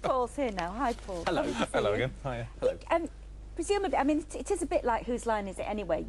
Paul's here now. Hi, Paul. Hello. Hello again. Hiya. Hello. Presumably, I mean, it is a bit like Whose Line Is It Anyway?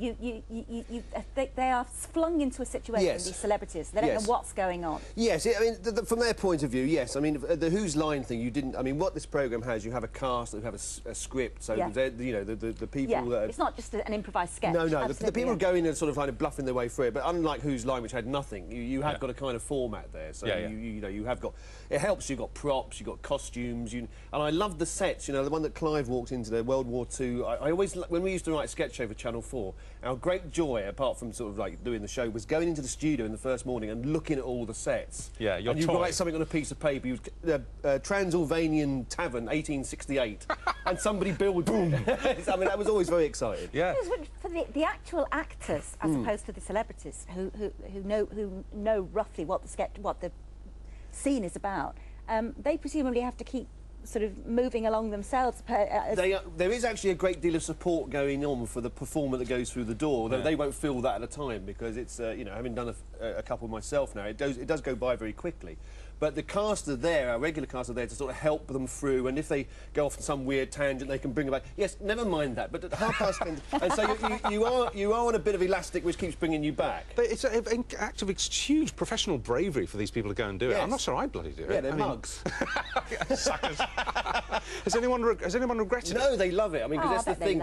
They are flung into a situation, Yes. these celebrities. They don't know what's going on. Yes, I mean, from their point of view, yes. I mean, the Whose Line thing, you didn't... I mean, what this programme has, you have a cast, you have a script, so, you know, the people... Yeah, it's not just an improvised sketch. No, the people go in and sort of kind of bluffing their way through it, but unlike Whose Line, which had nothing, you have got a kind of format there, so you know, you have got... It helps, you've got props, you've got costumes, and I love the sets, you know, the one that Clive walked into, the World War II. I always... When we used to write a sketch show for Channel 4, our great joy, apart from sort of like doing the show, was going into the studio in the first morning and looking at all the sets. Yeah, your and you toy. write something on a piece of paper, Transylvanian Tavern, 1868, and somebody builds it. I mean, that was always very exciting. Yeah. For the actual actors, as opposed to the celebrities, who know roughly what the scene is about, they presumably have to keep sort of moving along themselves. There is actually a great deal of support going on for the performer that goes through the door, though they won't feel that at a time, because it's, you know, having done a couple myself now, it does go by very quickly. But the cast are there, our regular cast are there to sort of help them through, and if they go off on some weird tangent, they can bring them back. Yes, never mind that, but at 10:30... and so you are on a bit of elastic which keeps bringing you back. But it's an act of huge professional bravery for these people to go and do it. I'm not sure I'd bloody do it. Yeah, they're mugs. Suckers. Has anyone regretted it? No, they love it. I mean, because that's the thing,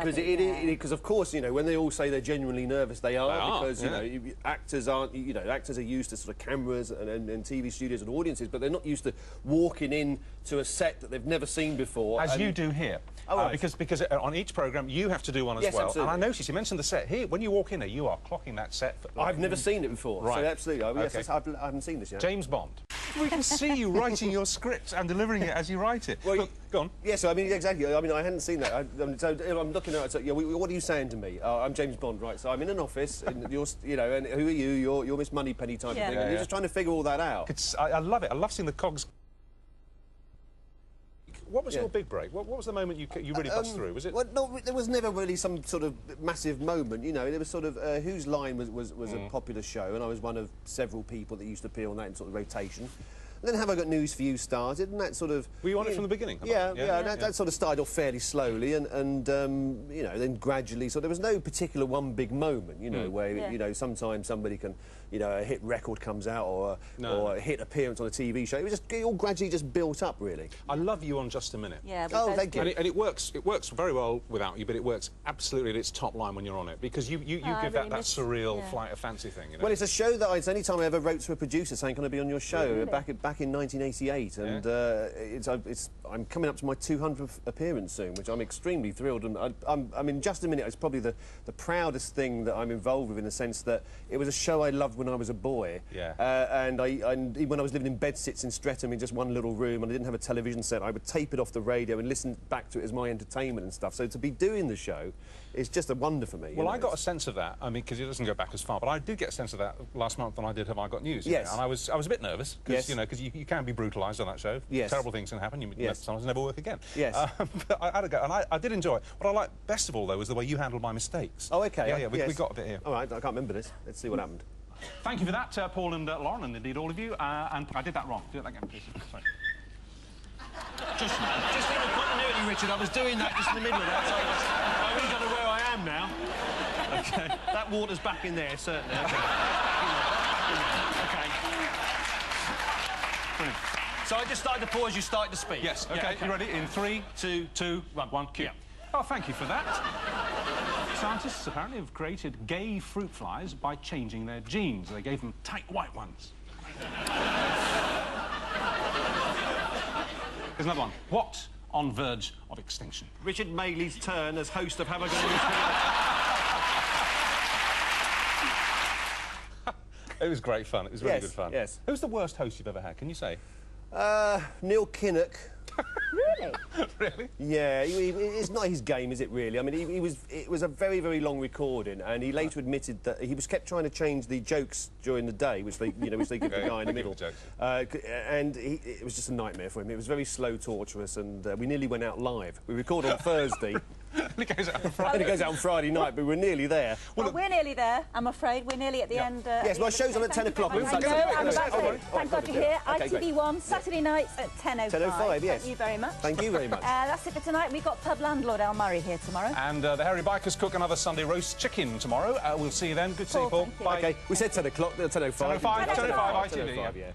because of course, you know, when they all say they're genuinely nervous, they are, because, you know, actors aren't, you know, actors are used to sort of cameras and TV studios and audiences, but they're not used to walking in to a set that they've never seen before. As you do here. Because on each programme, you have to do one as well. Absolutely. And I noticed, you mentioned the set here. When you walk in here, you are clocking that set. I've never seen it before. Right. So absolutely. Yes, I haven't seen this yet. James Bond. We can see you writing your script and delivering it as you write it. Well, look, go on. Yes, I mean, exactly. I mean, I hadn't seen that. So I'm looking at it. So, what are you saying to me? I'm James Bond, right? So I'm in an office, and you're, you know, and who are you? You're Miss Moneypenny type of thing. And you're just trying to figure all that out. I love it. I love seeing the cogs. What was your big break? What was the moment you really bust through? Was it? Well, no, there was never really some sort of massive moment. You know, there was sort of Whose Line was a popular show, and I was one of several people that used to appear on that in sort of rotation. And then Have I Got News for You started, and that sort of... Were you on it from the beginning? That sort of started off fairly slowly, and you know, then gradually... So there was no particular one big moment, you know, where, you know, sometimes somebody can, you know, a hit record comes out, or a hit appearance on a TV show. It all gradually just built up, really. I love you on Just a Minute. Yeah, thank you. And it works very well without you, but it works absolutely at its top line when you're on it, because you give that surreal flight of fancy thing, you know? Well, it's a show that it's the only time I ever wrote to a producer saying, can I be on your show, back in 1988, and I'm coming up to my 200th appearance soon, which I'm extremely thrilled. And I mean, Just a Minute is probably the proudest thing that I'm involved with, in the sense that it was a show I loved when I was a boy. Yeah. And when I was living in bedsits in Streatham in just one little room, and I didn't have a television set, I would tape it off the radio and listen back to it as my entertainment and stuff. So to be doing the show is just a wonder for me. Well, I got a sense of that. I mean, because it doesn't go back as far, but I did get a sense of that last month when I did Have I Got News. Yes. Know? And I was a bit nervous, because you know, because you can be brutalised on that show. Yes. Terrible things can happen. Sometimes never work again. Yes. But I had a go, and I did enjoy it. What I liked best of all, though, was the way you handled my mistakes. Oh, OK. Yeah, we got a bit here. All right, I can't remember this. Let's see what happened. Thank you for that, Paul and Lauren, and indeed all of you. And I did that wrong. Do it again, please. Sorry. Just in the continuity, Richard. I was doing that just in the middle of that. So I really don't know where I am now. OK. That water's back in there, certainly. OK. Brilliant. So I just started to pause, you started to speak. Yes, OK. Yeah, okay. You ready? In 3, 2, 1, cue. Yeah. Oh, thank you for that. Scientists apparently have created gay fruit flies by changing their genes. They gave them tight white ones. Here's another one. What on verge of extinction? Richard Maley's turn as host of Have I Got News? It was great fun. It was really good fun. Yes. Who's the worst host you've ever had? Can you say? Neil Kinnock. Really? Really? Yeah, it's not his game, is it, really? I mean, it was a very, very long recording, and he later admitted that he kept trying to change the jokes during the day, which they give the guy in the middle. And it was just a nightmare for him. It was very slow, torturous, and we nearly went out live. We recorded on Thursday. It goes out on Friday. It goes out on Friday night, but we're nearly there. Well, we're nearly there, I'm afraid. We're nearly at the end. Yes, my show's on at 10 o'clock. Thank God you're here. ITV1, Saturday nights at 10:05. 10:05, yes. Thank you very much. Thank you very much. That's it for tonight. We've got pub landlord Al Murray here tomorrow. And the Hairy Bikers cook another Sunday roast chicken tomorrow. We'll see you then. Good to see you, Paul. Bye. OK, we said 10 o'clock, 10:05. 10:05, 10:05 ITV. 10:05, yeah.